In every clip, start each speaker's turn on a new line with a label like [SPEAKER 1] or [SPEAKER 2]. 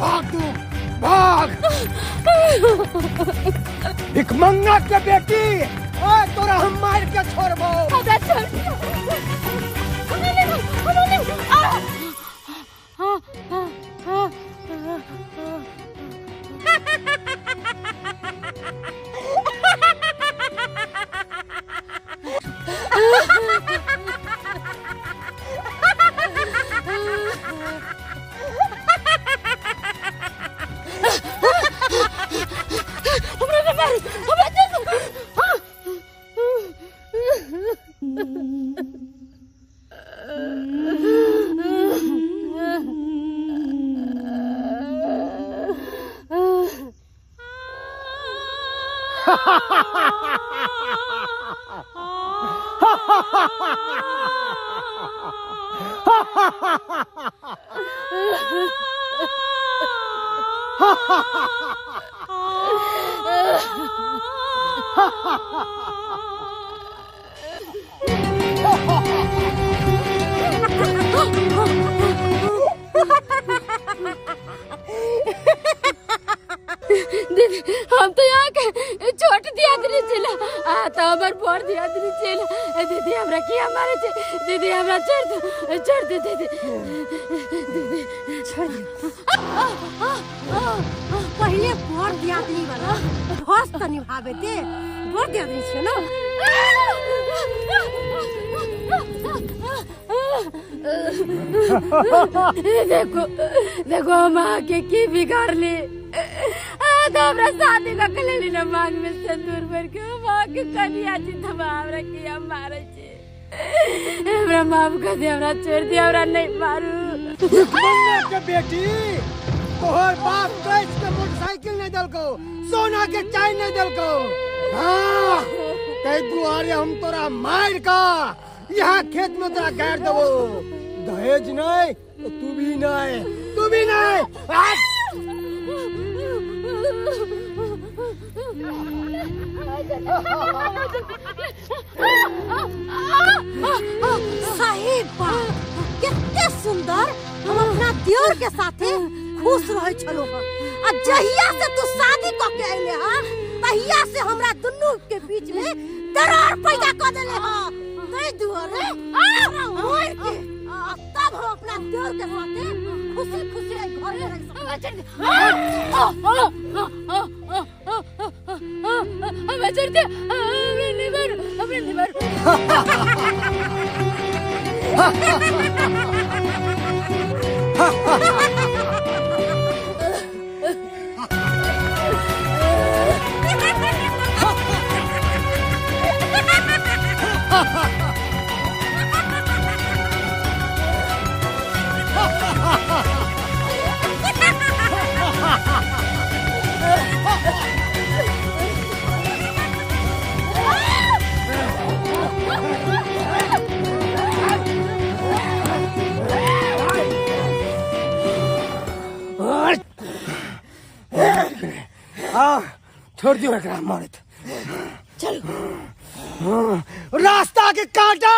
[SPEAKER 1] भाग तू भाग। भिखमंगा के बेटी तोरा हम मार के छोड़बो।
[SPEAKER 2] दीदी हम तो यहाँ के छोट दियादनी चिला तो हमार बड़ दियादनी चिला दीदी हमरा किया मारे छे दीदी हमरा छोड़ दे दीदी दीदी छोड़ दे।
[SPEAKER 3] पहले बड़ दियादनी वाला धस त निभावे दे बड़ दियादनी छे ना।
[SPEAKER 2] देखो देखो हम आके की बिगाड़ ली तो हमरा शादी का कलेली ना मांग में सिंदूर भर के मां के कनिया जी थमा हमरा किया मारे छे हमरा माफ कर दे हमरा छोड़ दे हमरा नहीं मारू।
[SPEAKER 1] भिखमंगा के बेटी तोहर बाप कैस के मोटरसाइकिल नहीं दलको सोना के चाय नहीं दलको। हाँ ते दुआरे हम तोरा मार का यहाँ खेत में तोरा गाड़ देबो। दहेज नहीं तो तू भी नहीं
[SPEAKER 3] सही बात कितने सुंदर हम अपना दियोर के साथे खुश रहे छलो आ जहिया से तू शादी क के आइले ह तहिया से हमरा दुन्नु के बीच में दरार पैदा क देले ह। नहीं दुआरे मोर के तब हम अपना दियोर के साथे खुशी खुशी घर में रह सकते।
[SPEAKER 2] हमें छोड़ दे हमने नहीं मारू
[SPEAKER 1] छोड़ दियो एकरा मारे चल रास्ता के काटा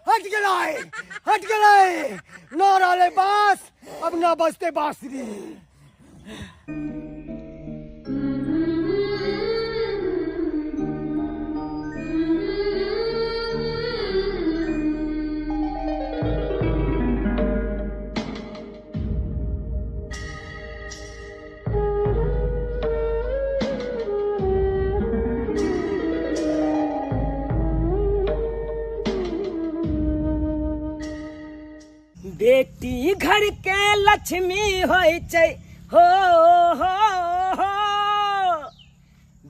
[SPEAKER 1] हट गए ना रहले बास अब ना बजते बांसुरी।
[SPEAKER 4] बेटी घर के लक्ष्मी होय छै हो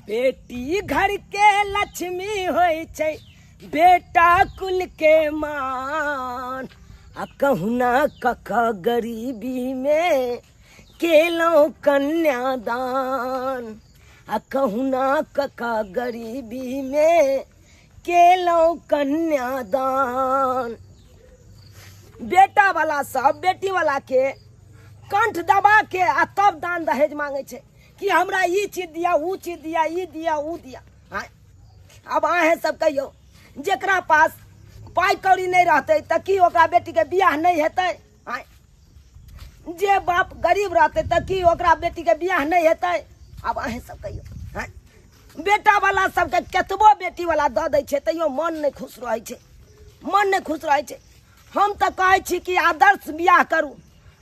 [SPEAKER 4] बेटी घर के लक्ष्मी होय छै बेटा कुल के मान आ कहुना कक गरीबी में केलो कन्यादान आ कहुना कक गरीबी में केलो कन्यादान। बेटा वाला सब बेटी वाला के कंठ दबा के आ तब दान दहेज मांगे छे कि हमरा ई चीज दिया ऊ चीज दिया ई दिया ऊ दिया। अब आहे सब कहियो जेकरा पास पाई कौड़ी नहीं रहते त की ओकरा बेटी के बियाह नहीं हेतै? आय जे बाप गरीब रहते त की ओकरा बेटी के बियाह नहीं हेतै? अब अहें सब कहियो आय बेटा वाला सबके केतबो बेटी वाला द दै छै तैयो मन नहीं खुश रहै छै, मन नहीं खुश रहै छै। हम तो कहै छी कि आदर्श बियाह करू,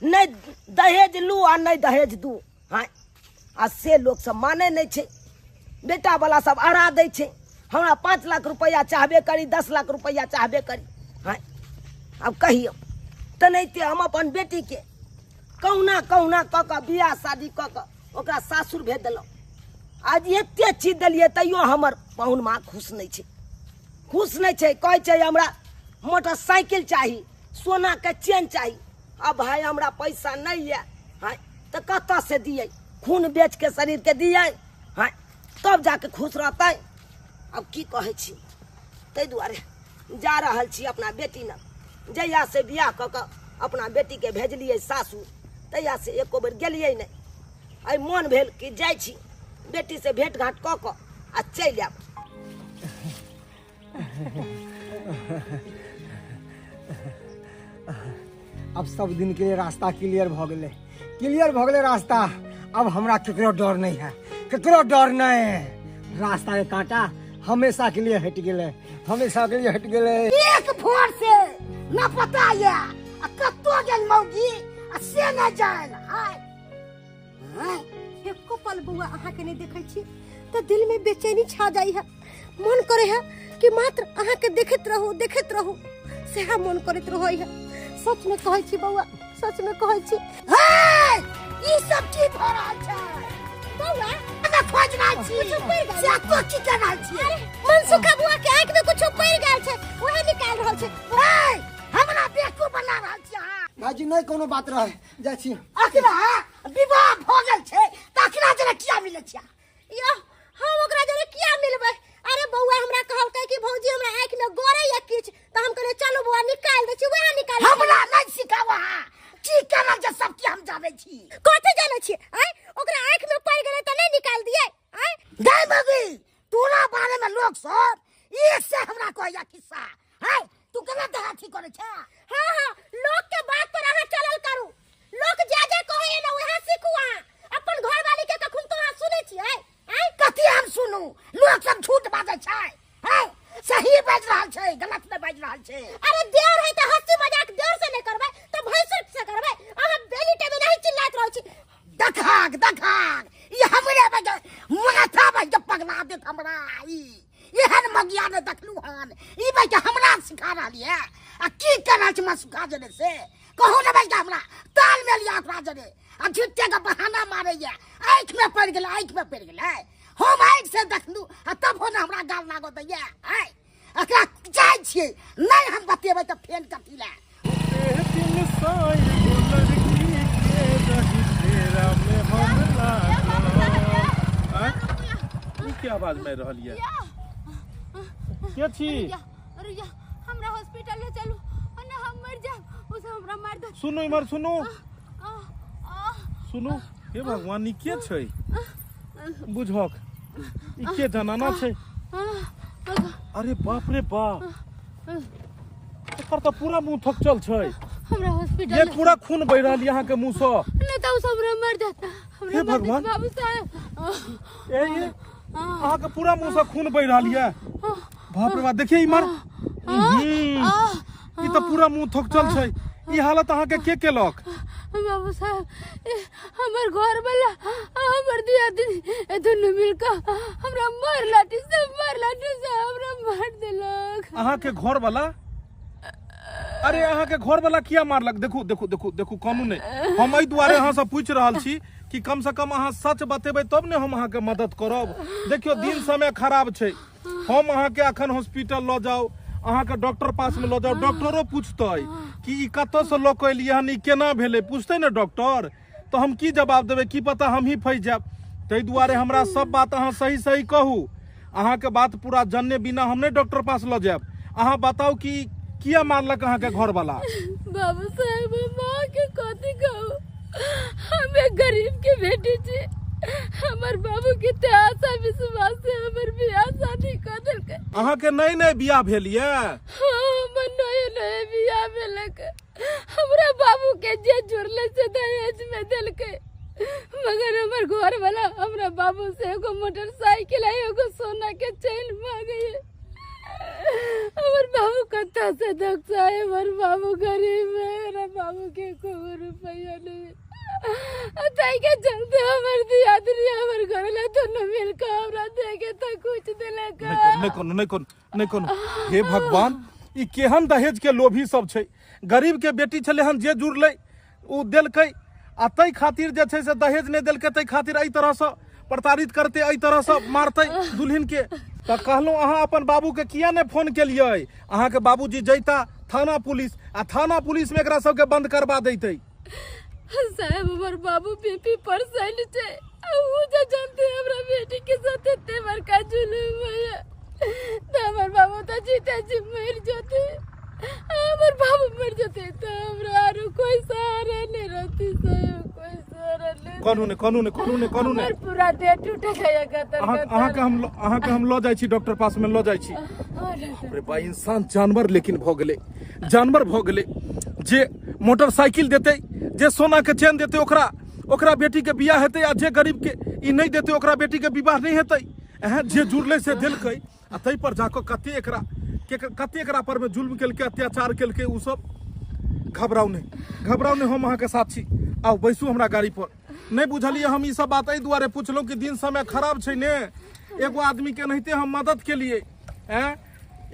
[SPEAKER 4] नहीं दहेज लू आ नहीं दहेज दू। हाँ आ से लोग सब माने नहीं छे, बेटा वाला सब अड़ा दै छे। हमरा 5 लाख रुपया चाहबे करी, 10 लाख रुपया चाहबे करी। हाँ अब कहियो तो नहीं हम अपन बेटी के कहुना कहुना क के बियाह शादी क के ओकरा सासुर भेज देलहुँ। आज एते चीज दिलिए तैयो हमर पाहुन माँ खुश नहीं छे, खुश नहीं छे। कहै छै हमरा मोटरसाइकिल चाहिए, सोना के चेन चाहिए। अब भाई हमरा पैसा नहीं है, हाँ तो कत से दिए? खून बेच के शरीर के दिए, हाँ तब जाके खुश रहते। अब की कहे छी, तै दुआरे जा रहल छी अपना बेटी न। जहिया से बियाह क के अपना बेटी के भेजलिए सासुर, तहिया से एको बेर गेलिए नहीं। आई मन भेल कि जाय छी बेटी से भेंट घाट क के आ चलि आब।
[SPEAKER 1] अब सब दिन के लिए रास्ता क्लियर भ गेले, क्लियर भ गेले रास्ता। अब हमरा केकरो डर नहीं है, केकरो डर नहीं। रास्ता के कांटा हमेशा के लिए हट गेले, हमेशा के लिए हट गेले।
[SPEAKER 3] एक भोर से न पता या कत्तो गेल मौगी से न जान। हाय हाय एको पल बुआ अहाँ के नहीं देखै छी तो दिल में बेचैनी छा जाई है। मन करे है कि मात्र अहाँ के देखत रहू सेहा मन करत रहै है। सच में कहै छी बउआ, सच में कहै छी। हाय ई सब की भ रहल छै बउआ? हमरा खोज ना छी से तो की कर रहल छी? मनसुखा बुआ के आंख में कुछ पड़ गेल छै, ओहे निकाल रहल छै। हाय हमरा बेकू बना रहल छी अहाँ।
[SPEAKER 1] भाजी नहीं कोनो बात रहे, जाय छी।
[SPEAKER 3] अखरा विवाह भ गेल छै त अखरा जरा किया मिलै छै? यो हम ओकरा जरा किया मिलबै? अरे बउआ हमरा कहलकै कि भौजी हमरा आंख में गोरे या किछ त हम कहले चलो बुआ निकाल दे छी, वह निकाल। हमरा नहीं सिखावा की करल जे सब की हम जानै छी। कते जानै छी? आय ओकरा आंख में पड़ गेलै त नहीं निकाल दिए? आय गाय मगी तोरा बारे में लोग सब एक से हमरा कहया किस्सा। हाय तू केना देहाती करे छ? हां हां लोग के बात पर अहाँ चलल करू, लोग जे जे कहे ना वह सीखू। अपन घर वाली के कखन तो अहाँ सुनै छी? आय कथि हम सुनू? लोग सब झूठ बाजै छै, हाय सही बाज रहल छै, गलत में बाज रहल छै। अरे देर है त हंसी मजाक देर से नहीं करबै त भैंसुर से करबै। अहाँ बेली टे में नहीं चिल्लात रहै छी। दखाग दखाग ई हमरे बजे माथा में पगला देत हमरा। ई एहन मगिया ने देखलू हन, ई बजे हमरा सिखा रहली है। आ की करल छ मसुखा जने से कहू ने बजे हमरा ताल में लिया ओकरा जने आ झुट्टे का बहाना मारे या आंख में पड़ गेलै, आंख में पड़ गेलै। हम आंख से देखलू आ तब हो हमरा गाल लागो दैया। हाय एकरा जाय छियै नहीं हम बतेबै त फेन कथि ले?
[SPEAKER 5] क्या आवाज में रहल है? क्या छी?
[SPEAKER 2] अरे या हमरा हॉस्पिटल ले चलू वरना हम मर जाब। उसे हमरा मार दे।
[SPEAKER 5] सुनो इमर सुनो सुनो, हे भगवान ई के छै? बुझक ई के जनाना छै? अरे बाप रे बाप, एकर तो पूरा मुंह थकचल छै।
[SPEAKER 2] हमरा हॉस्पिटल
[SPEAKER 5] ये पूरा खून बह रहल यहाँ के मुंह से।
[SPEAKER 2] नहीं तो उसे हमरा मर जाता।
[SPEAKER 5] हे भगवान,
[SPEAKER 2] बाबू साहब
[SPEAKER 5] ये अहाँ के पूरा मुंह से खून बह रहल है। बाप रे बाप, देखिए इमर ई तो पूरा मुंह थकचल छै। ई हालत अहाँ के केलक?
[SPEAKER 2] बाबू साहब हमर घर वाला हमर दिया दुनू मिलकर हमरा मार लाठी से हमरा मार देलक।
[SPEAKER 5] अहाँ के घर वाला? अरे अहाँ के घर वाला किया मारलक? देखू देखू देखू देखू, कानून नहीं। हम एहि दुआरे अहाँ से पूछ रहल छी कि कम से कम अहाँ सच बतेबै तब ने हम अहाँ के मदद करब। देखियो दिन समय खराब छै, हम अहाँ के अखन हॉस्पिटल ल जाओ, अहाँ के डॉक्टर पास में ल जाओ, डॉक्टरो पूछते कि ई कत से ल के एलियै हन, ई केना भेलै, पूछते ने डॉक्टर, तो हम की जवाब देबै? की पता हम ही फंस जाब। ताहि दुआरे हमरा सब बात अहाँ सही सही कहू। अहाँ के बात पूरा जानने बिना हम नहीं डॉक्टर पास ल जाब। अहाँ बताओ कि किया मारलक अहाँ के घर वाला?
[SPEAKER 2] बाबू साहब माँ के कथी कहू, हम एक गरीब के बेटी छी। हमर बाबू के ते आशा विश्वास से हमर बियाह शादी कर देलकै।
[SPEAKER 5] अहाँ के नई नई बियाह भेल ये?
[SPEAKER 2] हमर नए नए बियाह भेलकै। हमरा बाबू के जे जुड़ले से दहेज में देलकै, मगर हमर घर वाला हमरा बाबू से एगो मोटरसाइकिल एगो सोना के चेन मांगे। हमर बाबू कत्ता से दक्षा है, हमर बाबू गरीब है, मेरा बाबू के कोई रुपया नहीं। ताई के चलते हमर दियादनी हमर घर ला दोनों मिलकर हमरा देके त कुछ देले का।
[SPEAKER 5] नहीं कोनो हे भगवान, ई केहन दहेज के लोभी सब छै। गरीब के बेटी छले हन जे जुड़ले उ देलकै, आ तै खातिर जे छै से दहेज नहीं देलकै, तै खातिर एई तरह से प्रताड़ित करते, एई तरह से मारते दुल्हन के। त कहलहुं अहाँ अपन बाबू के किया ने फोन केलियै? अहाँ के बाबूजी जैता थाना पुलिस, आ थाना पुलिस में एकरा सब के बंद करवा दैतै।
[SPEAKER 2] साहब हमर बाबू बीपी परसेंट छे, उ जे जानते हमरा बेटी के साथ एते बड़का जुलूम है, त हमर बाबू त जीते जी मर जते। हमर बाबू मर जते त हमरा आरो कोई सहारा नहीं रहती साहब, कोई सहारा नहीं।
[SPEAKER 5] कानून
[SPEAKER 2] हमर पूरा देह टूट गया कतर।
[SPEAKER 5] अहाँ के हम ल जाय छी डॉक्टर पास में ल जाय छी। अरे भाई इंसान जानवर लेकिन भ गेले, जानवर भ गेले। जे मोटरसाइकिल देते, जे सोना के चेन देते, ओकरा बेटी के बियाह हेतै, आ जे गरीब के ई नहीं देते ओकरा बेटी के विवाह नहीं हेतै। जे जुड़ले से देलकै, आ तै पर जाकर कते एकरा पर में जुल्म केलकै, अत्याचार केलकै। उ सब घबराउ नहीं, हम अहाँ के साथ छी। आओ बैसू हमरा गाड़ी पर। नहीं बुझलिए हम ई सब बात एहि दुआरे पूछलहुँ कि दिन समय खराब छै ने, एगो आदमी के नहिते हम मदद केलिए।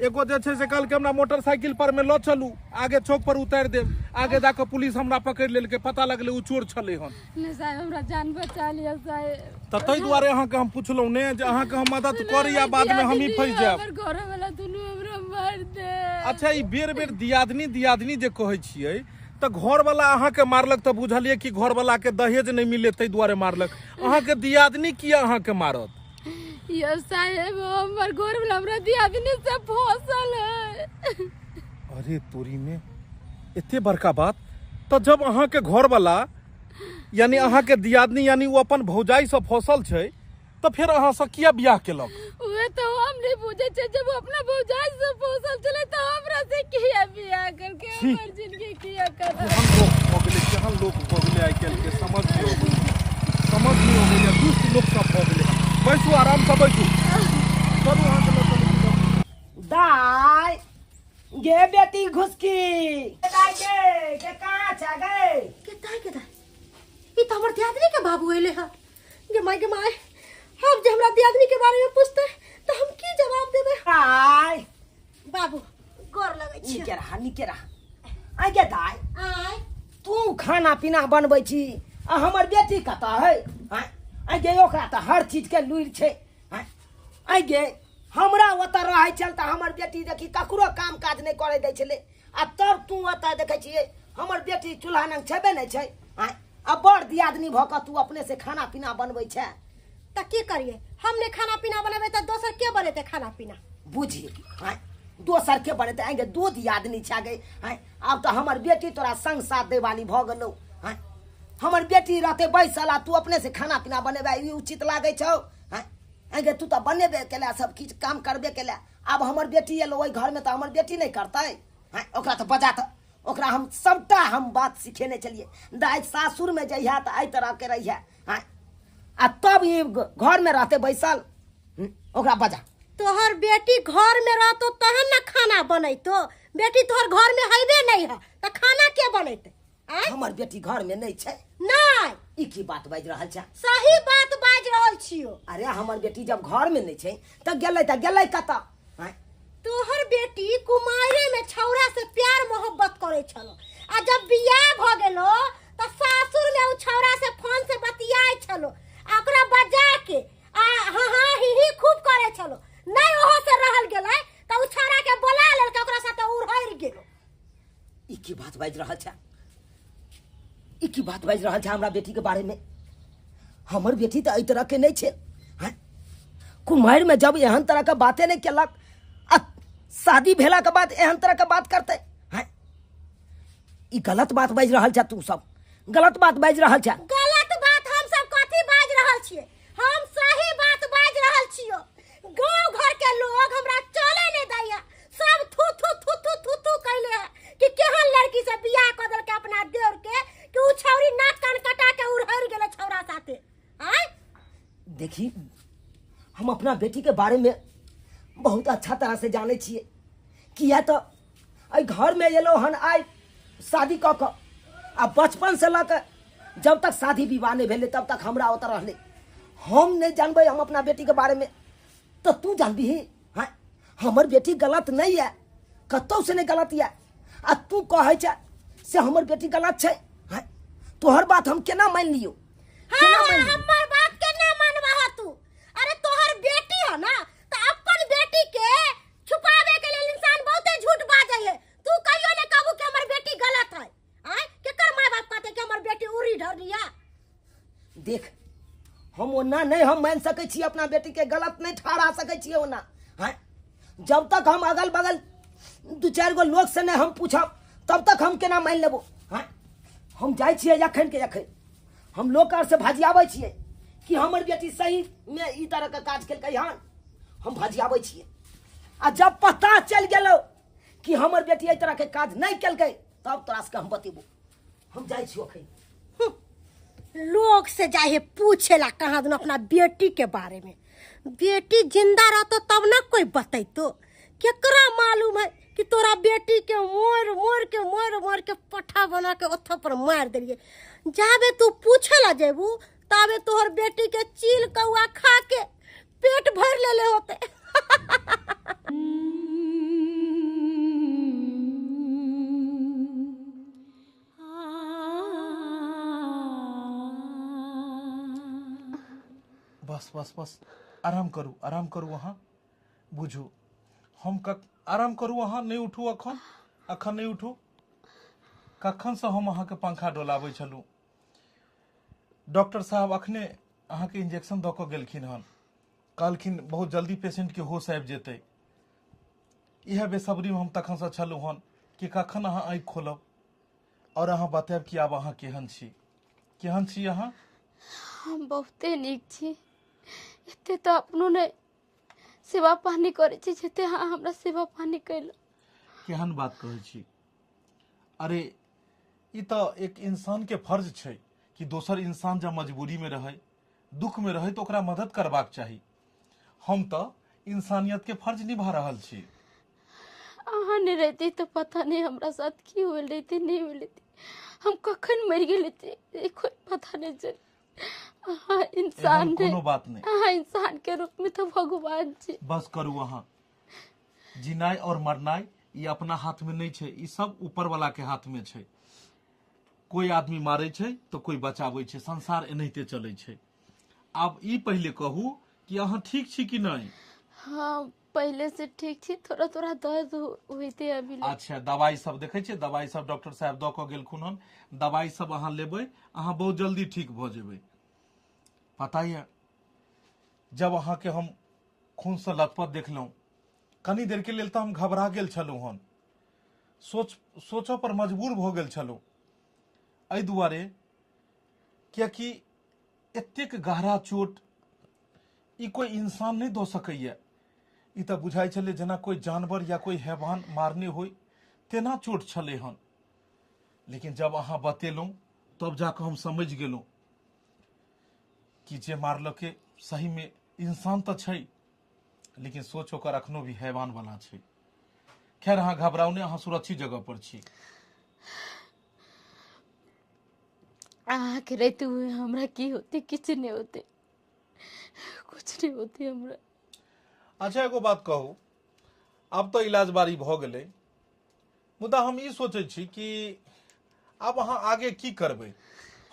[SPEAKER 5] एगो जे छै से कहलकै हमरा मोटरसाइकिल पर में ल चलू, आगे चौक पर उतार देब। आगे जाकर पुलिस हमरा पकड़ लेलकै, पता लगलै उ चोर छलै हन।
[SPEAKER 2] नहीं साहब हमरा जान बचा लिया साहब।
[SPEAKER 5] त तै दुआरे अहाँ के हम पूछलहुँ ने जे अहाँ के हम मदद करी, या बाद में हम ही फंस जाएब।
[SPEAKER 2] हमर घर वाला दुनू हमरा मार दे।
[SPEAKER 5] अच्छा, ई बेर दियादनी जे कहै छियै, त घर वाला अहाँ के मारलक, त बुझलिए कि घर वाला के दहेज नहीं मिले तै दुआरे मारलक। अहाँ के दियादनी किया अहाँ के मारत?
[SPEAKER 2] यो साहेब हमर घर वाला हमरा दियादनी से फंसल है।
[SPEAKER 5] अरे तोरी में एते बड़का बात। तो जब अहाँ के घर वाला यानी अहाँ के दियादनी यानी वो अपन भौजाई से फंसल छै, तो फिर अहाँ से किया बियाह केलक?
[SPEAKER 2] वे तो हम नहीं बुझे छे, जब अपना भौजाई से फंसल चले तो हमरा से किया बियाह करके हमर जिंदगी किया कर।
[SPEAKER 5] केहन लोग भ गेलै आइ काल्हि के, समझ नहीं हो गेलै, दुष्ट लोग सब भ गेलै। बैसू, आराम से बैसू। चलू अहाँ के
[SPEAKER 4] दाई गे बेटी घुसकी दाई के कहां छ गए?
[SPEAKER 3] के दाई ई त हमर दियादनी के बाबू एले ह। गे माय हम जे हमरा दियादनी के बारे में पूछते त हम की जवाब देबे?
[SPEAKER 4] दाई
[SPEAKER 3] बाबू गोर लगै छी।
[SPEAKER 4] निके रहा। आइ गे दाई,
[SPEAKER 3] आइ
[SPEAKER 4] तू खाना पीना बनबै छी, आ हमर बेटी कतऽ है? आइ गे ओकरा त हर चीज के लुइर छै। आइ गे हमरा ओतऽ रहै छल त हमर बेटी देखी ककरो काम काज नहीं करे दै छले, आ तब तू ओतऽ देखै छियै हमर बेटी चूल्हा नंग छेबे नहीं छै। आ बड़ दियादनी भ क तू अपने से खाना पीना बनबै छै।
[SPEAKER 3] त की करिए? हमने खाना पीना बनाबे त दोसर के बनेते खाना पीना?
[SPEAKER 4] बुझिए दोसर के बनेते? आइ गे दो दियादनी छै गए। आब त हमर बेटी तोरा संग साथ दे वाली भ गेलौ। हमर बेटी रहते बैसल, तू अपने से खाना पीना बनेबे, ई उचित लागे छौ? आगे तू तो बनेबे केला, सब किछ काम करबे केला। अब हमर बेटी एलो ओई घर में, तो हमर बेटी नहीं करते? ओकरा तो बजा, तो ओकरा हम सबटा हम बात सिखेने चलिए। दाई सासुर में जइहा तो आई तरह के रहिया, आ तब ये घर में रहते बैसल, ओकरा बजा।
[SPEAKER 3] तोहर बेटी घर में रहतो तहन ना खाना बनैतो। बेटी तोहर घर में हइबे नहीं है त खाना के बनैते?
[SPEAKER 4] हमर बेटी घर में नहीं छै।
[SPEAKER 3] नहीं,
[SPEAKER 4] ई की बात बाज रहल छ?
[SPEAKER 3] सही बात बाज रहल छियो।
[SPEAKER 4] अरे हमर बेटी जब घर में नहीं छै त गेलै कत?
[SPEAKER 3] तोहर बेटी कुमारे में छौरा से प्यार मोहब्बत करे छलो, आ जब बियाह भ गेलो त सासुर में उ छौरा से फोन से बतियाय छलो, ओकरा बजा के आ हां ही खूब करे छलो। नहीं ओहो से रहल गेलै त उ छौरा के बोला लेल के ओकरा साथे उड़हर गेलो।
[SPEAKER 4] ई की बात बाज रहल छ? ई की बात बाज रहल छ हमरा बेटी के बारे में? हमर बेटी तो एहि तरह के नहीं छे। कुमार में जब एहन तरह के बातें नहीं केलक, शादी भेला के बाद एहन तरह के बात करते? ई गलत बात बाज रहल छ, तू सब गलत बात बाज रहल छ।
[SPEAKER 3] गलत बात हम सब कथी बाज रहल छिए?
[SPEAKER 4] देखी हम अपना बेटी के बारे में बहुत अच्छा तरह से जाने छिए। किया तो आई घर में एलो हन आई शादी क के आ बचपन से लक जब तक शादी विवाह नहीं भेले तब तक हमरा ओत रहले। हम नहीं जानबे हम अपना बेटी के बारे में तो तू जानबी ही। हाँ हमर बेटी गलत नहीं है, कतौ से नहीं गलत है। आ तू कहे छ से हमर बेटी गलत छै। हाँ तोहर बात हम केना मान लियो?
[SPEAKER 3] हमार बात के ना मानवा हो तू। अरे तोहर बेटी है ना तो अपन बेटी के छुपावे के लिए इंसान बहुते झूठ बाजे है। तू कहियो ने कहबू कि हमर बेटी गलत है। आय केकर माय बाप कहते कि हमर बेटी उरी ढरिया।
[SPEAKER 4] देख हम ओना नहीं हम मान सके छी, अपना बेटी के गलत नहीं ठहरा सके छी ओना। हाँ जब तक हम अगल बगल 2-4 गो लोग से नहीं हम पूछब तब तक हम केना मान लेबो। हाँ हम जाय छिए यखन के यखन हम लोग से भजियाबै छिए कि हमर बेटी सही में ई तरह के काज केलकै हन। हम भजियाबै छिए आ जब पता चल गेलो कि हमर बेटी ई तरह के काज नहीं केलकै तब तोरा से हम बतेबो। हम जाय छियो अखन।
[SPEAKER 3] लोग से जाए पूछेला कहाँ दिन अपना बेटी के बारे में। बेटी जिंदा रहतो तब ना कोई बतैतो। केकरा मालूम है कि तोरा बेटी के मोर के पट्ठा बना के ओथा पर मार देलिए। जाबे तू पूछेला जेबू तबे तोहर बेटी के चील कौआ खा के पेट भर लेले होते।
[SPEAKER 5] बस आराम करू वहाँ बुझू। हम आराम करू वहाँ नहीं उठू अखन नहीं उठू। कखन से हम अहाँ के पंखा डोलाबै छलू। डॉक्टर साहब अखने अहाँ के इंजेक्शन दऽ कऽ गेलखिन हन, कहलखिन बहुत जल्दी पेशेंट के होश आबि जेतै। इह बेसब्री में हम तखन से छलू हन कि कखन अहाँ आँखि खोलब और अहाँ बतायब कि आब अहाँ केहन छी अहाँ?
[SPEAKER 2] हम बहुते नीक छी। एते तो अपनो ने सेवा पानी करे छी जते हाँ हमरा सेवा पानी कैलो।
[SPEAKER 5] केहन बात कहै छी? अरे ई तो एक इंसान के फर्ज छै कि दोसर इंसान जब मजबूरी में रहे दुख में रहे तो ओकरा मदद करबाक चाही। हम तो इंसानियत के फर्ज निभा रहल छी।
[SPEAKER 2] अहाँ नहीं रहती तो पता नहीं हमरा साथ की होल रहती नहीं होल रहती। हम कखन मर गेल रहती कोई पता नहीं चल। हाँ इंसान
[SPEAKER 5] कोनो बात नहीं।
[SPEAKER 2] हाँ इंसान के रूप में तो भगवान छी।
[SPEAKER 5] बस करू अहाँ। जिनाई और मरनाई ये अपना हाथ में नहीं छै, ई सब ऊपर वाला के हाथ में छै। कोई आदमी मारे छै तो कोई बचाबै छै। संसार एनाहिते चलै छै। आब ई पहले कहू कि अहाँ ठीक छी कि नहीं?
[SPEAKER 2] हाँ पहले से ठीक छी, थोड़ा दर्द होते अभी।
[SPEAKER 5] अच्छा दवाई सब देखे छियै, दवाई सब डॉक्टर साहब दऽ कऽ गेलखुन हन। दवाई सब अहाँ लेबै, अहाँ बहुत जल्दी ठीक भऽ जेबै। पता है जब अहाँ के हम खून से लथपथ देखलहुँ कनी देर के लेल तो हम घबरा गेल छलहुँ हन। सोचो पर मजबूर भऽ गेल छलहुँ एहि दुआरे कियाकि एतेक गहरा चोट ई कोई इंसान नहीं दऽ सकैया। ई तऽ बुझाइ छलै जेना कोई जानवर या कोई हैवान मारने होय तेना चोट छलै हन। लेकिन जब अहाँ बतेलहुँ तब जाकऽ हम समझ गेलहुँ कि जे मारलकै सही में इंसान तो छै लेकिन सोच ओकर अखनो भी हैवान वाला छै। खैर अहाँ घबराउ नहीं, अहाँ सुरक्षित जगह पर छी।
[SPEAKER 2] अहाँ के रहते हुए हमरा की होते? किछ नहीं होते, कुछ नहीं होते हमरा।
[SPEAKER 5] अच्छा एगो बात कहू, अब तो इलाज बारी भऽ गेलै, मुदा हम ई सोचै छी कि आब अहाँ आगे की करबै।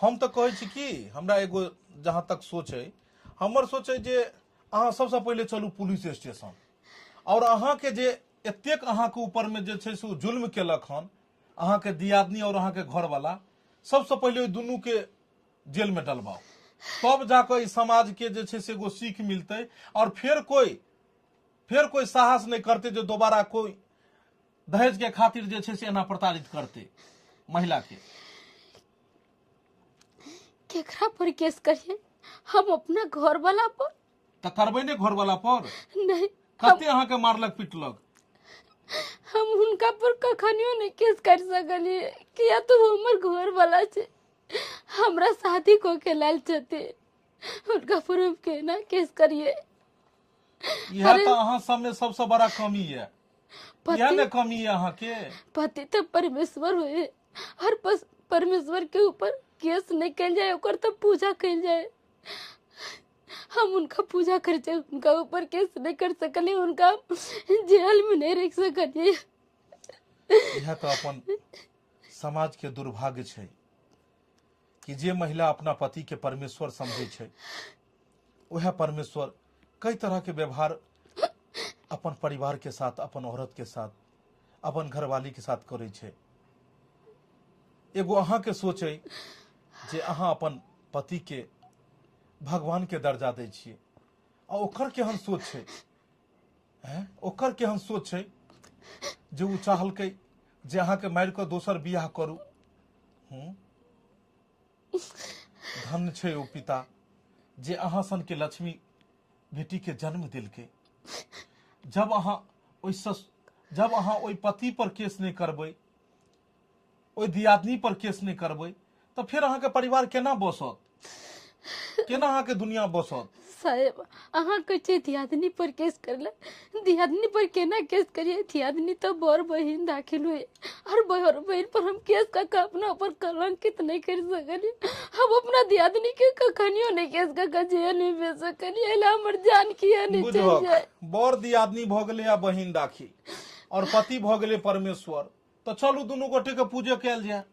[SPEAKER 5] हम तो कहै छी कि हमरा एगो जहाँ तक सोच है, हमर सोच है जे अहाँ सबसे पहले चलू पुलिस स्टेशन और अहाँ के जे एतेक अहाँ के ऊपर में जे छै से जुल्म केलक हन अहाँ के दियादनी और अहाँ के घर वाला, सबसे पहले ओइ दुनू के जेल में डलवाओ। तब जाकर इस समाज के जे छै से एगो सीख मिलते और फिर कोई साहस नहीं करते जो दोबारा कोई दहेज के खातिर जे छै से एना प्रताड़ित करते महिला के।
[SPEAKER 2] केकरा पर केस करिए? हम अपना घर वाला पर
[SPEAKER 5] तो करबे ने घर वाला पर?
[SPEAKER 2] नहीं।
[SPEAKER 5] कते अहाँ के मारलक पिटलक?
[SPEAKER 2] हम उनका पर कखनियो नहीं केस कर सकलिए किया तो हमर घर वाला छे, हमरा शादी को के लाल छते। उनका पर हम कहना केस करिए।
[SPEAKER 5] यह तो अहाँ सब में सबसे बड़ा कमी है। यह
[SPEAKER 2] पति
[SPEAKER 5] ने कमी है अहाँ के।
[SPEAKER 2] पति तो परमेश्वर हुए, हर परमेश्वर के ऊपर केस नहीं कल जाए, ओकर तो पूजा कल जाए। हम उनका पूजा कर जाए, उनका ऊपर केस नहीं कर सकले, उनका जेल में नहीं रख सकलिए।
[SPEAKER 5] यह तो अपन समाज के दुर्भाग्य है कि जे महिला अपना पति के परमेश्वर समझे छै, वह परमेश्वर कई तरह के व्यवहार अपन परिवार के साथ, अपन औरत के साथ, अपन घरवाली के साथ करे छै। एगो अहाँ के सोचे जे अहाँ अपन पति के भगवान के दर्जा दै छियै, आ ओकर केहन सोच छै, ओकर केहन सोच छै जे उ चाहलकै जे अहाँ के मारि कऽ दोसर बियाह करू। धन्य छै ओ पिता जे अहाँ सन के लक्ष्मी बेटी के जन्म दिलकै। जब अहाँ ओइ पति पर केस नहीं करबै, ओइ दियादनी पर केस नहीं करबै, तो फिर अहाँ के परिवार केना बसत, केना अहाँ के दुनिया बसत।
[SPEAKER 2] साहेब अहाँ कहे दियादनी पर केस करले, दियादनी पर केना केस करिए? दियादनी तो बड़ बहन दाखिल हुए, और बड़ बहन पर हम केस का अपना ऊपर कलंकित नहीं कर सकली। हम अपना दियादनी के कखनियो नहीं केस का जेल में भेज सकली। एला हमर जान किया नहीं चल जाए।
[SPEAKER 5] बड़ दियादनी भ गेलै आ बहिन दाखिल, और पति भ गेलै परमेश्वर, तो चलू दुनू गोटे के पूजे कैल जाए।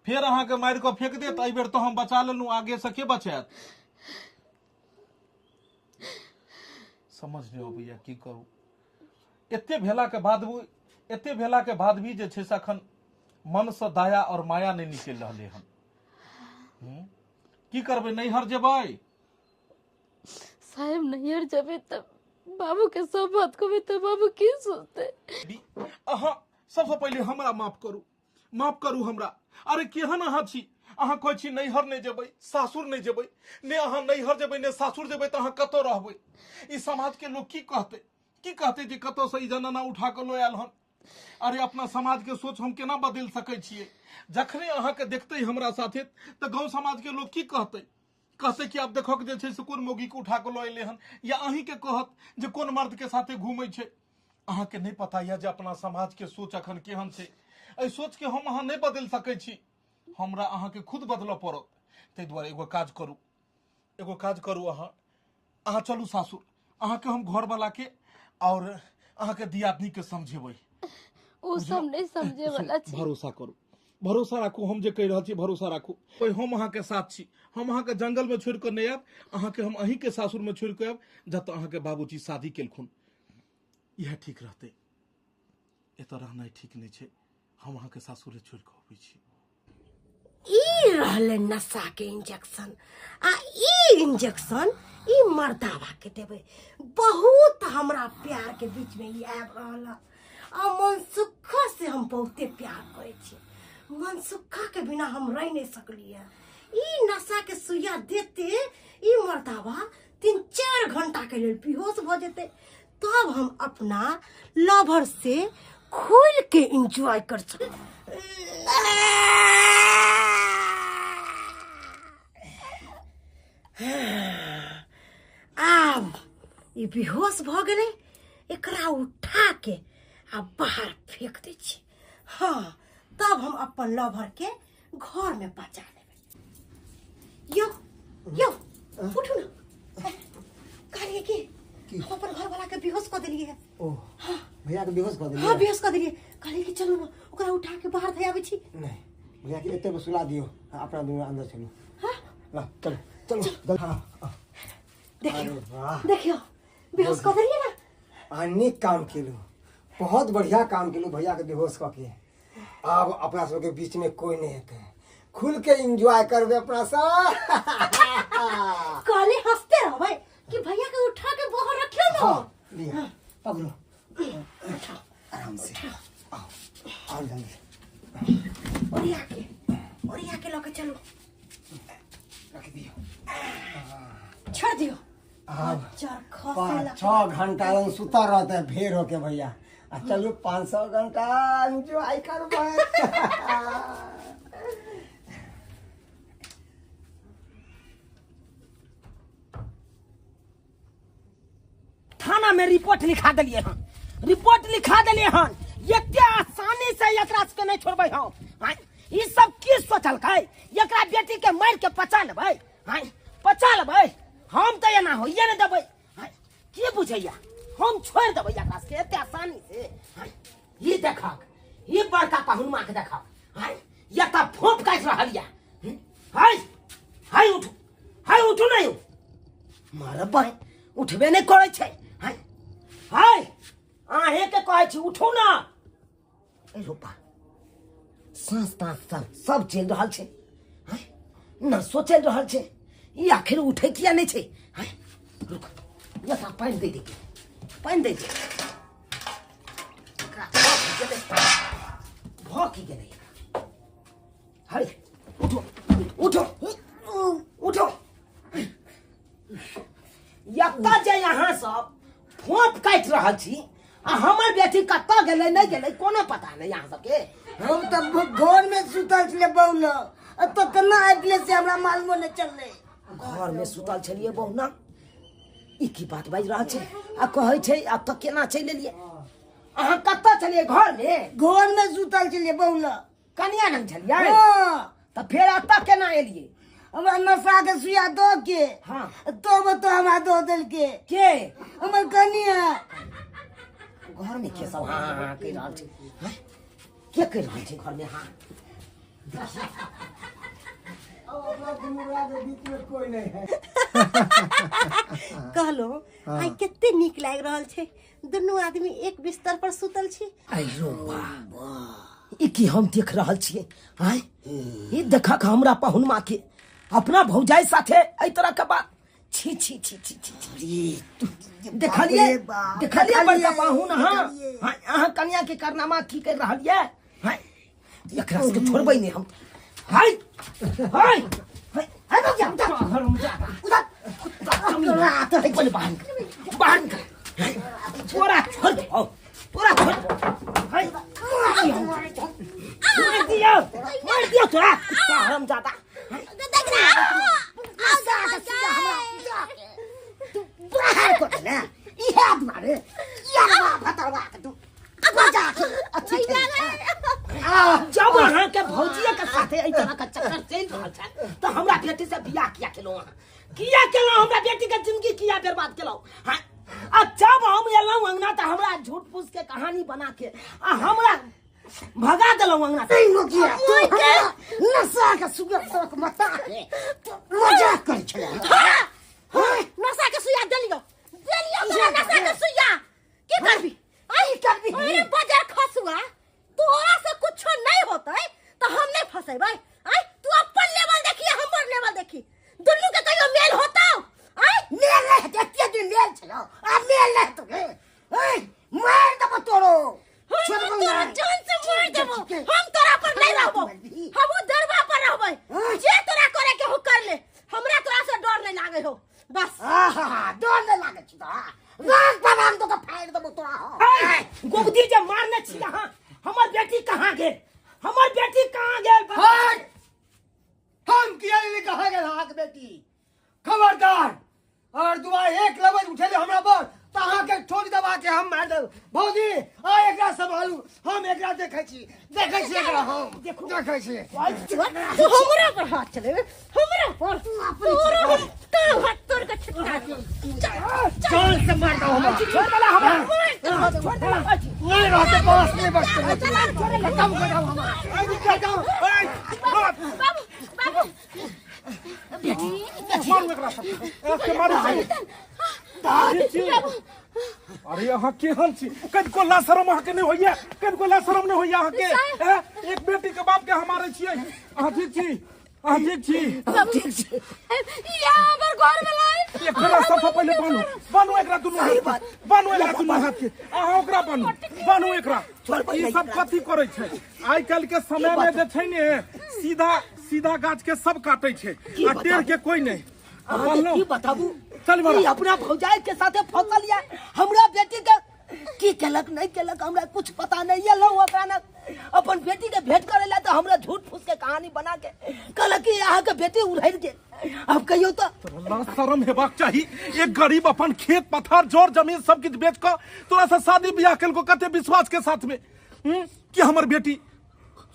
[SPEAKER 5] फिर अहाँ के मारि कऽ फेंक देत, एहि बेर तो हम बचा लेलू, आगे से के बचायत? समझ नहीं अबैया की करू। एते भेला के बाद भी जे छै से अखन मन से दया और माया नहीं निकल रहले हन। की करबै? नैहर जेबै?
[SPEAKER 2] साहेब नैहर जेबै तब बाबू के सब बात कहबै तो बाबू की सोचते?
[SPEAKER 5] अहाँ सबसे पहले हमरा माफ करू हमरा। अरे केहन अहाँ छी? अहाँ कहै छी नैहर नहीं जेबै, सासुर नहीं जेबै, ने अहाँ नैहर जेबै ने सासुर जेबै, तो अहाँ कतौ रहबै? ई समाज के लोग की कहते जे कतौ से ई जनाना उठा के लो आयल हन। अरे अपना समाज के सोच हम केना बदल सकै छियै? जखने अहाँ के देखते हमरा साथे, तो गांव समाज के लोग की कहते कि आब देखक जे छै से कोन मौगी के उठा के लो एले हन, या अहीं के कहत जे कोन मर्द के साथे घूमै छै। अहाँ के नहीं पता या जे अपना समाज के सोच अखन केहन छै। एहि सोच के हम अहाँ नहीं बदल सकै छी, हमरा अहाँ के खुद बदलऽ पड़त। ताहि दुआरे एगो काज करू, अहाँ चलू सासुर। अहाँ के हम घर वाला के और अहाँ के दियादनी के समझेबै।
[SPEAKER 2] ओ सब नहीं समझे वाला छी।
[SPEAKER 5] भरोसा राखू, हम जे कहि रहल छी भरोसा राखू। हम अहाँ के साथ छी। हम अहाँ के जंगल में छोड़ के नहीं आयब, अहाँ के हम अहीं के सासुर में छोड़ के आयब जतऽ अहाँ के बाबूजी शादी केलखुन। यह ठीक रहते, एतऽ रहनाइ ठीक नहीं छै। हम अहाँ के सासुरे छोड़ के अबै छी।
[SPEAKER 3] ई रहले नशा के इंजेक्शन, आ ई इंजेक्शन ई मर्दावा के देवे। बहुत हमरा प्यार के बीच में ई आब रहल, आ मनसुखा से हम बहुते प्यार करे छी। मनसुखा के बिना हम रह नहीं सकली है। ई नशा के सुइया देते ई मर्दावा 3-4 घंटा के लिए बेहोश भ जेते, तब हम अपना लवर से खुल के एंजॉय कर सकते। आब ई बेहोश भ गेलै, एकरा उठा के आ बाहर फेंक दै छी। हाँ, तब हम अपन लवर के घर में बचा लेबै। यो उठू ना। कहलिए कि हम अपन घर वाला के बेहोश कर देलिए है।
[SPEAKER 1] ओ भैया के बेहोश कर देलिए?
[SPEAKER 3] हाँ बेहोश कर देलिए। कहलिए कि चलो ना ओकरा उठा के बाहर धै आबै छी।
[SPEAKER 1] नहीं भैया के एते सुला दियो, अपना दुनिया अंदर चलो।
[SPEAKER 3] हाँ
[SPEAKER 1] ला चलो। हाँ
[SPEAKER 3] देखियो बेहोश कर देलिए ना।
[SPEAKER 1] अनेक काम केलू, बहुत बढ़िया काम केलू भैया के बेहोश करके। अब अपना सब के बीच में कोई नहीं है, खुल के एंजॉय करबे अपना सब।
[SPEAKER 3] कहले हंसते रहबै कि भैया के उठा के बाहर रखियो ना।
[SPEAKER 1] हाँ, लिया पकड़ो, आराम से आओ जल्दी। ओरिया के लेके चलो, रख दियो,
[SPEAKER 3] छोड़ दियो।
[SPEAKER 1] अब 5-6 घंटा सुता रहते भेड़ होके भैया। चलो 500 घंटा एंजॉय करबे।
[SPEAKER 4] थाना में रिपोर्ट लिखा दिलिए हन, रिपोर्ट लिखा दिलिए हन। एते आसानी से एकरा के नहीं छोड़बै हम। हां ई सब की सोचलकै? एकरा बेटी के मार के पचा लेबै? हां पचा लेबै? हम त एना होइए न देबै। हां की बुझैया? हम छोड़ देबै एकरा के एते आसानी से? हां ई देखक, ई बड़का पाहुनमा के देखक। हां एता फोप काट रहल या। हाय हाय उठू, हाय उठू नहीं मार भाई उठबे नहीं करे छै। हाय हाय आहे के कहै छी उठू ना। ए रूपा सांस तांस सब चल रहल छै। हाय ना सोचल रहल छै ई आखिर उठे किया नहीं छै? हाय रुक यता पानी दे दे, पानी दे दे। भौंकी गेलै। हाय उठो उठो उठो। यक्का जे यहाँ सब फोप काट रहल छी आ हमर बेटी कत्ता गेलै नहीं गेलै कोनो पता नहीं यहाँ सबके।
[SPEAKER 6] हम तो घर में सुतल छले बहुना, तो केना आइले से हमरा मालूम नहीं चलले।
[SPEAKER 4] घर में सुतल छलिए बहुना ई की बात बाज रहल छै? आ कहै छै अब तक केना चलि एलिए? अहाँ कत्ता छलिए? घर में?
[SPEAKER 6] घर में सुतल छले बहुना।
[SPEAKER 4] कनिया नहीं छलिए?
[SPEAKER 6] हां
[SPEAKER 4] तो फिर अत्ता केना एलिए?
[SPEAKER 6] हमरा नशा के सुइया दो के
[SPEAKER 4] हाँ
[SPEAKER 6] तो हमरा दो दिल के हमर कनिया।
[SPEAKER 4] घर में के सब हाँ कह रहल छै? हाँ? के कह रहल छै घर में? हाँ
[SPEAKER 1] कोई नहीं है।
[SPEAKER 3] कहलो आई कितने नीक लाग रहल छे, दोनों आदमी एक बिस्तर पर सुतल छी।
[SPEAKER 4] अयो वाह ई की हम देख रहल छियै? हाय ई देखक हमरा पाहुनमा के अपना भौजाई साथे एई तरह के बात। छी छी छी छी छी देखलिए देखलिए बड़का पाहुन। हां हां अहाँ कन्या के कारनामा की कर रहलिए? हां एकरा से छोड़बै नहीं हम। हाय हाय हाय रुक जा घर में जा उधर रात है बोले बाहर निकल तोरा छोड़ दे तोरा छोड़ दे। हाय मार दिया तोरा हम जाता। बाहर को ना ये मारे यार बतावा तू अब जा अच्छी जब वहां के भौजिया के साथे एई तरह का चक्कर चल रहल छै तो हमरा बेटी से बियाह किया केलो? किया केलो? हमरा बेटी के जिंदगी किया बर्बाद केलो? हां आ जब हम एलौ अंगना त हमरा झूठ फूस के कहानी बना के आ हमरा भगा देलौ अंगना।
[SPEAKER 6] तीनो किया तू नशा के सुइया तक मता के मजाक कर छले।
[SPEAKER 3] नशा के सुइया देलियो तोरा नशा के सुइया की करबी? आई करबी अरे बाजार खसुआ तोरा से कुछ नहीं होतै तो हम नहीं फसेबै। आई तू अपन लेवल देखी हमर लेवल देखी दुन्नु के कहियो मेल होतौ? आई
[SPEAKER 6] मेल नहीं देखते दिन मेल छलो आ मेल नहीं तो ए मार दब तोरो
[SPEAKER 3] हम तोरा जान से मार देबो। हम तोरा पर नहीं रहबो, हम दरबा पर रहबै। जे तोरा करे के हो कर ले, हमरा तोरा से डर नहीं लागे हो बस।
[SPEAKER 6] आहा डर नहीं लागे छी रात पराम तो फाड़ दब तोरा।
[SPEAKER 4] गोबदी जे मारने छी हां हमर बेटी कहां गेल? हमर बेटी कहां गेल?
[SPEAKER 1] हम किया नहीं कहा गया हाथ बेटी खबरदार और दुआ एक लबज उठेले हमरा पर तहां के ठोक दबा के हम मार देब। भौजी आ एकरा संभालू हम एकरा देखै छी एकरा हम देखै छी।
[SPEAKER 3] तू हमरा पर हाथ चले हमरा पर तोरा हम तो हाथ तोड़ के छिटका
[SPEAKER 1] जान से मार दो हम
[SPEAKER 4] छोड़ देला हमरा छोड़ देला
[SPEAKER 1] नहीं रहते पास नहीं बचते खत्म कर दो हम आई क्या जाओ
[SPEAKER 3] बाबू
[SPEAKER 5] मारू एकरा सबके मारू। अरे यहाँ केहन छी? कनको लाशरम अहाँ के नहीं होइया? कनको लाशरम नहीं होइया अहाँ के? एक बेटी के बाप के हमारे छियै। अहाँ ठीक छी? अहाँ ठीक छी?
[SPEAKER 4] ठीक छी
[SPEAKER 2] या हमर घर में लाई
[SPEAKER 5] एकरा सब पहले बानू एकरा दुनू हाथ बानू एकरा दुनू हाथ के अहाँ ओकरा बानू एकरा। ई सब कथी करे छै? आइ काल के समय में जे छै ने सीधा गाछ के सब काटे छै आ टेढ़ के कोई नहीं।
[SPEAKER 4] की बताबू
[SPEAKER 5] चल बड़ा
[SPEAKER 4] अपना भौजाई के साथे फसल या हमरा बेटी के की केलक नहीं केलक हमरा कुछ पता नहीं है। लो ओकरा न अपन बेटी के भेंट करे ला तो हमरा झूठ फूस के कहानी बना के कहलक कि अहाँ के बेटी उड़ैल गेल। अब कहियो तो
[SPEAKER 5] तोरा शर्म हेबाक चाहिए। एक गरीब अपन खेत पथार जोर जमीन सब किछ बेच कर तोरा से शादी ब्याह कल को कते विश्वास के साथ में कि हमर बेटी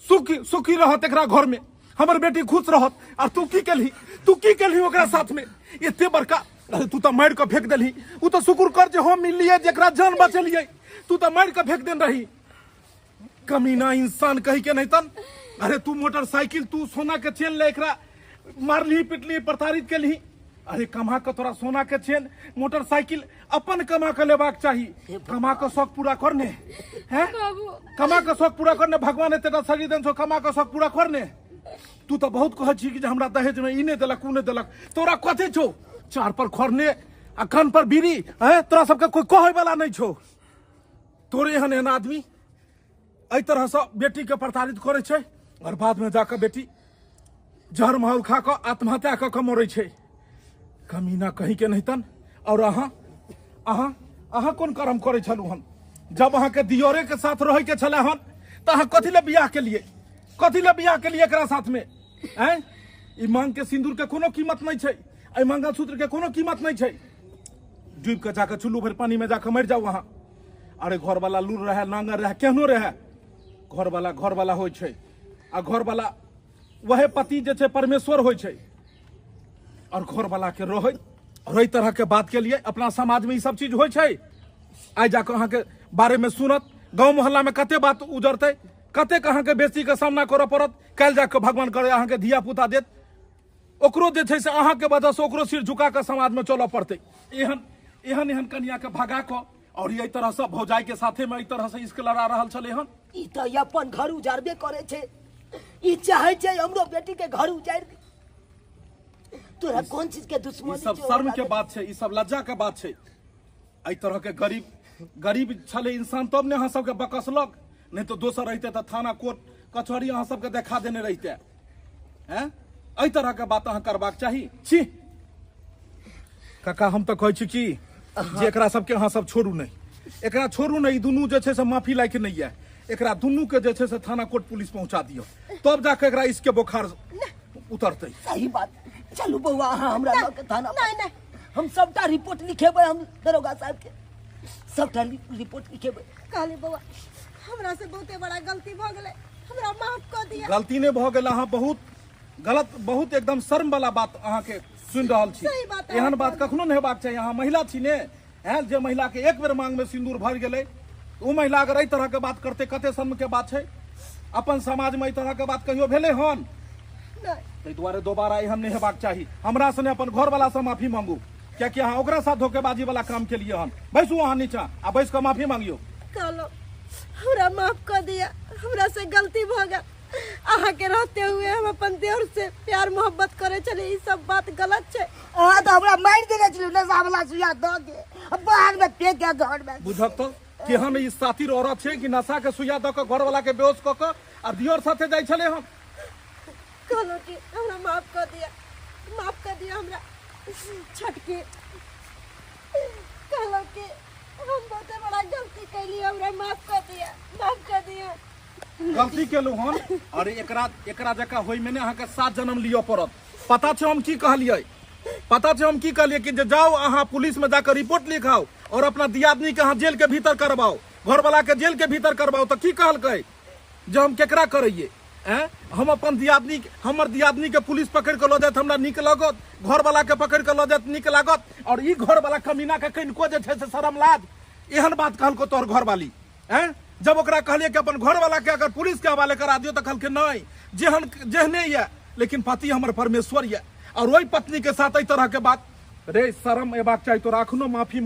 [SPEAKER 5] सुखी रहत एकरा घर में, हमर बेटी खुश रहत। और तू की केलही ओकरा साथ में एते बड़का। अरे तू तो मार के फेंक देलही। उ तो शुक्र कर जे हम मिललिए जेकरा जान बचलिए। तू तो मार के फेंक देन रही। कमीना इंसान कही के नहीं तन। अरे तू मोटरसाइकिल तू सोना के चेन ले एकरा मारली पिटली प्रताड़ित के ली। अरे कमा के तोरा सोना के चेन मोटरसाइकिल अपन कमा के लेबाक चाहिए। कमा के शौक पूरा करने हैं, कमा के शौक पूरा करने भगवान तेरा शरीर देन छो, कमा के शौक पूरा करने। तू तो बहुत कहे छी कि हमरा दहेज में ई नहीं देलक उ नहीं देलक। तोरा कथे छो चार पर खरने आ कान पर बीड़ी है। तोरा सबके कोई कहे वाला नहीं छो। तोरे एहन आदमी एहि तरह से बेटी के प्रताड़ित करे छे और बाद में जाकर बेटी जहर महल खा कर आत्महत्या क मरे छे। कमीना कहीं के नहीं तन। और अहाँ कोन कर्म करे छलू हन? जब अहाँ के दियोरे के साथ रहे के छले हन तो अहाँ कथी ले बियाह के लिए एकरा साथ में हैं? ई मांग के सिंदूर के कोनो कीमत नहीं छे, ए मंगलसूत्र के कोनो कीमत नहीं छे। डूब के जाकर चुल्लू भर पानी में जाकर मर जाओ वहां। अरे घर वाला लूर रहे नांगर रहे केहनो रहे, घर वाला होय छे। आ घर वाला वह पति जे छे परमेश्वर होय छे। और घर वाला के रहे और एहि तरह के बात के लिए अपना समाज में ई सब चीज होय छे। आइ जाकर अहाँ के बारे में सुनत गांव मोहल्ला में कते बात उजरते, कते अहाँ के बेसी के सामना करऽ पड़त। कल जाकर भगवान करे अहाँ के धिया पुता देत, ओकरो जे छे से अहाँ के वजह से ओकरो सिर झुका के समाज में चलऽ पड़ते। एहन कन्या के भगा के और एहि तरह से भौजाई के साथे में एहि तरह से इश्क लड़ा रहल छले हन।
[SPEAKER 4] ई तो अपन घर उजारबे करे छे। ई चाहे छे हमरो बेटी के घर उजाड़ दे। तोरा कौन चीज के दुश्मनी?
[SPEAKER 5] ई सब शर्म के बात छे, ई सब लज्जा के बात छे। एहि तरह के गरीब छले इंसान तब ने अहाँ सबके बकसलक, नहीं तो दोसर रहते तो थाना कोर्ट कचहरी अहाँ सबके देखा देने रहते हैं। एहि तरह के बात अहाँ करबाक चाही। छी काका हम तो कहै छी कि जे एकरा सबके अहाँ सब छोड़ू नहीं, एकरा छोड़ू नहीं। दुनू जे छे से माफी लायक नहीं है। एकरा दुनू के जे छे से थाना कोर्ट पुलिस पहुंचा दियो, तब जाके एकरा इसके बुखार उतरते।
[SPEAKER 4] सही बात। चलू बउआ अहाँ हमरा लग के थाना। नहीं हम सबटा रिपोर्ट लिखेबै। हम दरोगा साहब के सबटा रिपोर्ट लिखेबै।
[SPEAKER 3] कहली बउआ हमरा से बहुते बड़ा गलती भ गेलै, हमरा माफ कर दिया।
[SPEAKER 5] गलती नहीं भ गेल। अहाँ बहुत गलत, बहुत एकदम शर्म वाला बात अहाँ के सुन रहल छी। एहन बात कखनो नहीं हेबाक चाहिए। अहाँ महिला छी ने, हैं जे महिला के एक बेर मांग में सिंदूर भर गेलै, ओ महिला अगर एहि तरह के बात करते कते शर्म के बात छै। अपन समाज में एहि तरह के बात कहियो भेले हन? ताहि दुआरे दोबारा एहन नहीं हेबाक चाही। हमरा से अपन घर वाला से माफी मांगू, कियाकि अहाँ ओकरा साथ धोखेबाजी वाला काम के लिए हन। बैसू अहाँ नीचा आ बैस के माफी मांगियो।
[SPEAKER 3] कहलो हमरा माफ कर दिया, हमरा से गलती भ गेल। अहाँ के रहते हुए हम अपन देवर से प्यार मोहब्बत करे चले, ई सब बात गलत छै।
[SPEAKER 4] आ तो हमरा मार देने छलू नशा वाला सुइया द के बाहर में फेंक के घर में।
[SPEAKER 5] बुझत तो केहन ई साथी औरत छै कि नशा के सुइया द के घर वाला के बेहोश क के आ दियोर साथे जाय छले हम।
[SPEAKER 3] कहलो कि हमरा माफ कर दिया हमरा छटके। कहलो कि हम बहुत बड़ा गलती कैली, हमरा माफ कर दिया।
[SPEAKER 5] गलती केलू हन। अरे एकरा जका होय में ने अहाँ के 7 जन्म लियो पड़त। पता छै हम की कहलिए कि जाओ अहाँ पुलिस में जाकर रिपोर्ट लिखाओ और अपना दियादनी के अहाँ जेल के भीतर करवाओ, घर वाला के जेल के भीतर करवाओ। तो की कहलकै जे हम केकरा करइए? हम अपन हमर दियादनी के पुलिस पकड़ के लो जात हमरा नीक लागत, घर वाला के पकड़ के लो जात नीक लागत। और ई घर वाला कमीना के कनिको जे छै से शर्म लाज एहन बात कहलको तोहर घर वाली। जब ओकरा कहलिए कि अपन घर वाला के अगर पुलिस के हवाले करा दियो तो कहलकै नहीं, जेहने ये लेकिन पति हमर परमेश्वर ये। और वही पत्नी के साथ एहि तरह के बात। रे शर्म एबाक चाही। तो राखनो माफी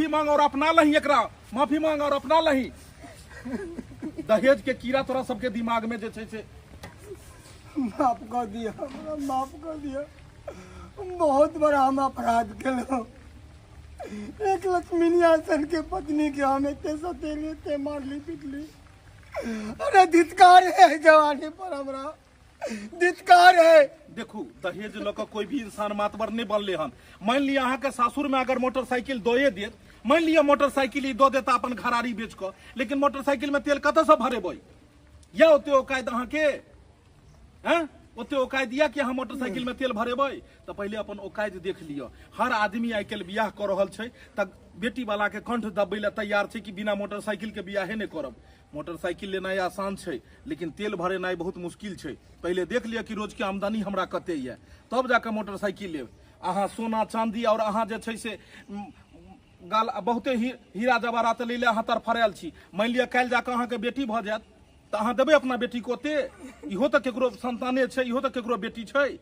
[SPEAKER 5] मांग और अपना लही एकरा। माफी मांग और अपना लही। दहेज के कीड़ा तोरा सबके दिमाग में जे छै से
[SPEAKER 1] माफ कर दिया, हमरा माफ कर दिया। बहुत बड़ा हम अपराध केलहुँ। एक लक्ष्मीनिया सन के पत्नी के हम एते सतेली, एते मारली पीटली। अरे धिक्कार है जवानी पर, हमरा धिक्कार है।
[SPEAKER 5] देखू दहेज लऽ कोई भी इंसान मातबर नहीं बनले हन। मान लिया अहाँ के सासुर में अगर मोटरसाइकिल दोए देत, मान लिया मोटरसाइकिल ई दो देता अपन घरारी बेच के, लेकिन मोटरसाइकिल में तेल कतऽ से भरेबै? या ओते औकात अहाँ के? ओते औकात दिया कि अहाँ मोटरसाइकिल में तेल भरेबै तो पहले अपन औकात देख लियो। हर आदमी आइ काल्हि बियाह कर रहल छै त बेटी वाला के कंठ दबे ला तैयार छै कि बिना मोटरसाइकिल के बियाहे नहीं करब। मोटरसाइकिल लेनाइ आसान छै लेकिन तेल भरेनाइ बहुत मुश्किल छै। पहले देख लिया कि रोज के आमदनी हमरा कते ये तब जाके मोटरसाइकिल लेब। अहाँ सोना चांदी और अहाँ जे छै से गाल बहुते हीरा जवाहरात ले अहाँ तरफरायल छी। मान लिया काल्हि जाके अहाँके बेटी भऽ जायत तो अहाँ देबै अपना बेटी को ओते? इहो तो केकरो संताने छै, इहो तो केकरो बेटी छै।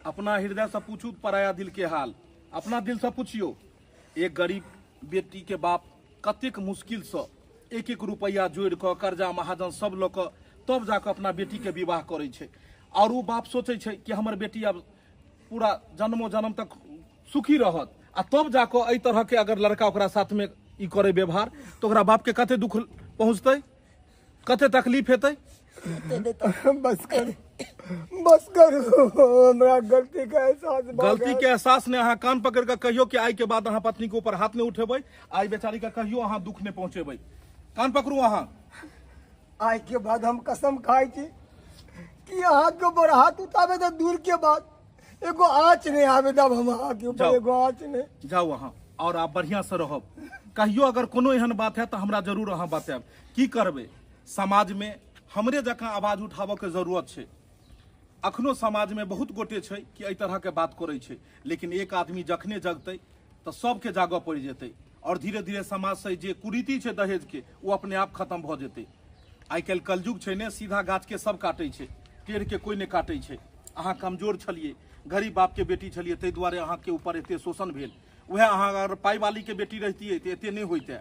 [SPEAKER 5] अपना हृदय से पूछू पराया दिल के हाल, अपना दिल से पूछियो। एक गरीब बेटी के बाप कतेक मुश्किल से एक एक रुपया जोड़ के कर्जा महाजन सब लऽ कऽ तब जाके अपना बेटी के विवाह करे छै। और वो बाप सोचे छै कि हमर बेटी अब पूरा जन्मों जन्म तक सुखी रहत आ तब जाके एहि तरह के अगर लड़का ओकरा साथ में ई करे व्यवहार तो ओकरा बाप के कते दुख पहुँचते, कते तकलीफ हेतै।
[SPEAKER 1] बस कर हमरा गलती के एहसास भऽ गेल।
[SPEAKER 5] गलती के एहसास ने अहाँ कान पकड़ के कहियो कि आइ के बाद अहाँ पत्नी के ऊपर हाथ नहीं उठेबै, आइ बेचारी के कहियो अहाँ दुख नहीं पहुंचेबै। कान पकड़ू अहाँ।
[SPEAKER 1] आज के बाद हम कसम खाई छी कि अहाँ के ऊपर हाथ उठावे तो दूर के बाद एगो आँच नहीं आवे दब हम अहाँ के ऊपर एगो आँच नहीं।
[SPEAKER 5] जाओ अहाँ और आप बढ़िया से रहब। कहियो अगर कोनो एहन बात है तो हमरा जरूर अहाँ बतायब। की करबै, समाज में हमरे जकाँ आवाज उठाबऽ के जरूरत छै। अखनो समाज में बहुत गोटे छै कि एहि तरह के बात करे छै, लेकिन एक आदमी जखने जगतै तो सबके जागऽ पड़ि जेतै और धीरे धीरे समाज से जे कुरीति छै दहेज के वो अपने आप खत्म भऽ जेतै। आइ काल्हि कलयुग छै ने, सीधा गाछ के सब काटै छै, टेढ़ के कोई नहीं काटै छै। अहाँ कमजोर छलिए, गरीब बाप के बेटी छलिए, ताहि दुआरे अहाँ के ऊपर एते शोषण भेल। वह अहाँ अगर पाई वाली के बेटी रहतियै तो एते नहीं होइते,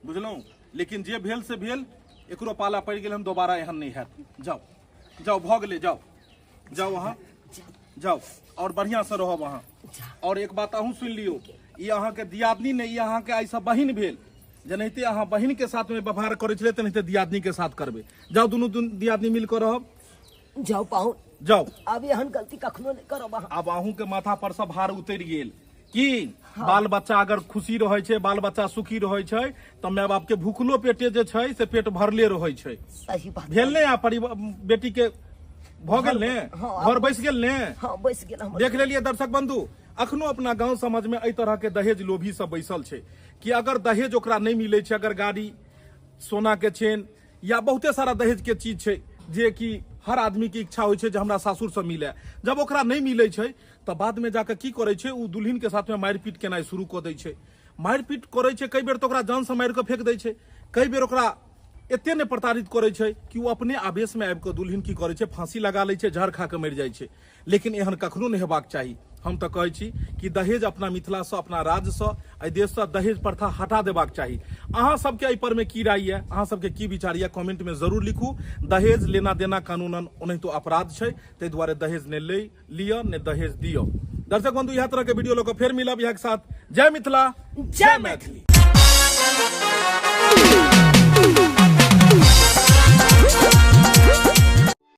[SPEAKER 5] बुझलहुँ। लेकिन जे भेल से भेल, एकरो पाला पड़ि गेल, हम दोबारा एहन नहीं हैत। जाओ जाओ भऽ गेलै, जाओ जाओ अहाँ जाओ और बढ़िया से रहब अहाँ। और एक बात अहूँ सुन लियो, ये अहाँ के दियादनी नहीं, ये अहाँ के ऐसा बहिन भेल। जेनाहिते अहाँ बहिन के साथ में व्यवहार करे छलै तेनाहिते दियादनी के साथ करबै। जाओ दुनू दियादनी मिल कर रहब।
[SPEAKER 4] जाओ पाहुन,
[SPEAKER 5] जाओ।
[SPEAKER 4] अब एहन गलती कखनो नहीं करब अहाँ।
[SPEAKER 5] अब अहूँ के माथा पर से भार उतरि गेल कि बाल बच्चा अगर खुशी रहे छै, बाल बच्चा सुखी रहे छै तो माय बाप के भूखलो पेटे जे छै से पेट भरले रहे छै।
[SPEAKER 4] सही बात
[SPEAKER 5] भेल ने, परिवार बेटी के भऽ गेल ने, घर बैस गेल ने।
[SPEAKER 4] हाँ बैस गेल।
[SPEAKER 5] देख लेलिए दर्शक बंधु, अखनो अपना गांव समाज में एहि तरह के दहेज लोभी सब बैसल छै कि अगर दहेज ओकरा नहीं मिले छै, अगर गाड़ी सोना के चेन या बहुते सारा दहेज के चीज छै जे कि हर आदमी की इच्छा होइ छै जे हमरा सासुर से मिले, जब ओकरा नहीं मिले छै तो बाद में जाके की करे छै, उ दुल्हिन के साथ में मारपीट केनाइ शुरू कऽ दै छै। मारपीट करे छै, कई बेर तो ओकरा जान से मारि के फेंक दै छै, कई बेर ओकरा एते ने प्रताड़ित करे छै कि वो अपने आवेश में आबि के दुल्हिन की करे छै, फांसी लगा लै छै, जहर खा के मरि जाइ छै। लेकिन एहन कखनो नहीं हेबाक चाही। हम तो कहै छी कि दहेज अपना मिथिला से, अपना राज्य से, एहि देश से दहेज प्रथा हटा देबाक चाही। अहाँ सबके एहि पर में की राय है, अहाँ सबके की विचार है, कमेंट में जरूर लिखू। दहेज लेना देना कानूनन ओनाहितो अपराध छै, ताहि दुआरे दहेज ने लिअ ने दहेज दियौ। दर्शक बंधु, इएह तरह के वीडियो लऽ कऽ फेर मिलब इएह के साथ। जय मिथिला, जय मैथिली।